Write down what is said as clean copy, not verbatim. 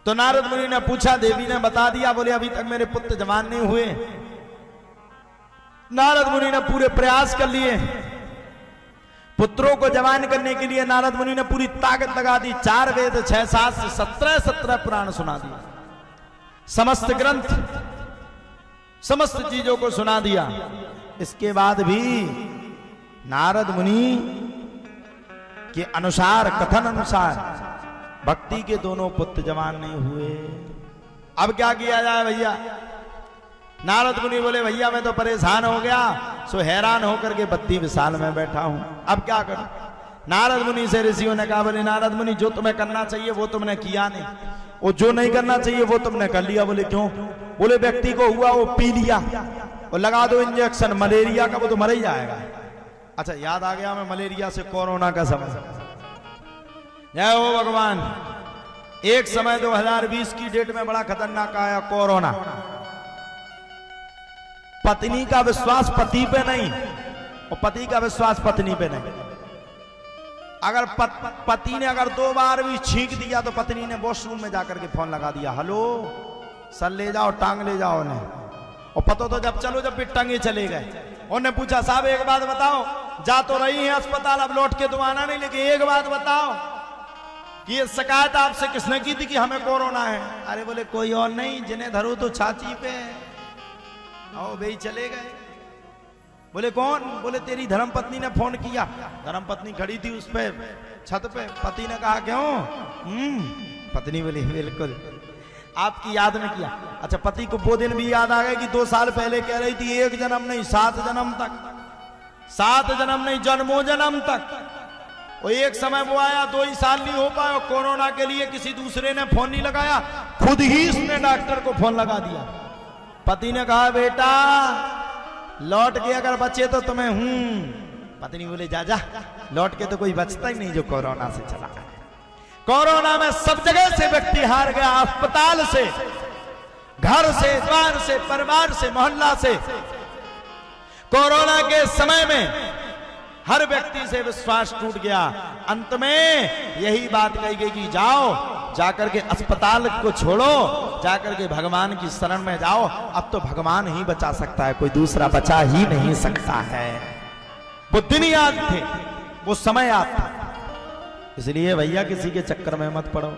तो नारद मुनि ने पूछा, देवी ने बता दिया। बोले अभी तक मेरे पुत्र जवान नहीं हुए। नारद मुनि ने पूरे प्रयास कर लिए पुत्रों को जवान करने के लिए। नारद मुनि ने पूरी ताकत लगा दी, 4 वेद 6 शास्त्र 17 पुराण सुना दिया, समस्त ग्रंथ समस्त चीजों को सुना दिया। इसके बाद भी नारद मुनि के अनुसार, कथन अनुसार भक्ति के दोनों पुत्र जवान नहीं हुए। अब क्या किया जाए भैया? नारद मुनि बोले भैया मैं तो परेशान हो गया, सो हैरान होकर के 32 साल में बैठा हूं, अब क्या करूं? नारद मुनि से ऋषियों ने कहा, बोले नारद मुनि जो तुम्हें करना चाहिए वो तुमने किया नहीं, और जो नहीं करना चाहिए वो तुमने कर लिया। बोले क्यों? बोले व्यक्ति को हुआ वो पी लिया और लगा दो इंजेक्शन मलेरिया का, वो तो मर ही जाएगा। अच्छा याद आ गया मैं मलेरिया से कोरोना का समय। जय हो भगवान। एक समय 2020 की डेट में बड़ा खतरनाक आया कोरोना। पत्नी का विश्वास पति पे नहीं और पति का विश्वास पत्नी पे नहीं। अगर पति ने अगर 2 बार भी छींक दिया तो पत्नी ने वॉशरूम में जाकर के फोन लगा दिया, हेलो सर ले जाओ, टांग ले जाओ उन्हें। और पतो तो जब चलो जब भी टंगे चले गए। उन्होंने पूछा साहब एक बात बताओ, जा तो रही है अस्पताल, अब लौट के तो आना नहीं, लेकिन एक बात बताओ कि ये शिकायत आपसे किसने की थी कि हमें कोरोना है? अरे बोले कोई और नहीं, जिन्हें धरो तो छाती पे। आओ भाई चले गए। बोले कौन? बोले तेरी धर्मपत्नी ने फोन किया। धर्मपत्नी खड़ी थी उस पे छत पे। पति ने कहा क्यों? पत्नी बोली बिल्कुल आपकी याद में किया। अच्छा पति को वो दिन भी याद आ गया कि 2 साल पहले कह रही थी 1 जन्म नहीं 7 जन्म तक, 7 जन्म नहीं जन्मों जन्म तक। और एक समय वो आया 2 ही साल नहीं हो पाया, कोरोना के लिए किसी दूसरे ने फोन नहीं लगाया, खुद ही इसने डॉक्टर को फोन लगा दिया। पति ने कहा बेटा लौट के अगर बचे तो तुम्हें पत्नी बोले जा जा, लौट के तो कोई बचता ही नहीं जो कोरोना से चला है। कोरोना में सब जगह से व्यक्ति हार गया, अस्पताल से, घर से, द्वार से, परिवार से, मोहल्ला से। कोरोना के समय में हर व्यक्ति से विश्वास टूट गया। अंत में यही बात कही गई कि जाओ जाकर के अस्पताल को छोड़ो, जाकर के भगवान की शरण में जाओ। अब तो भगवान ही बचा सकता है, कोई दूसरा बचा ही नहीं सकता है। वो दिन याद थे, वो समय याद था। इसलिए भैया किसी के चक्कर में मत पड़ो।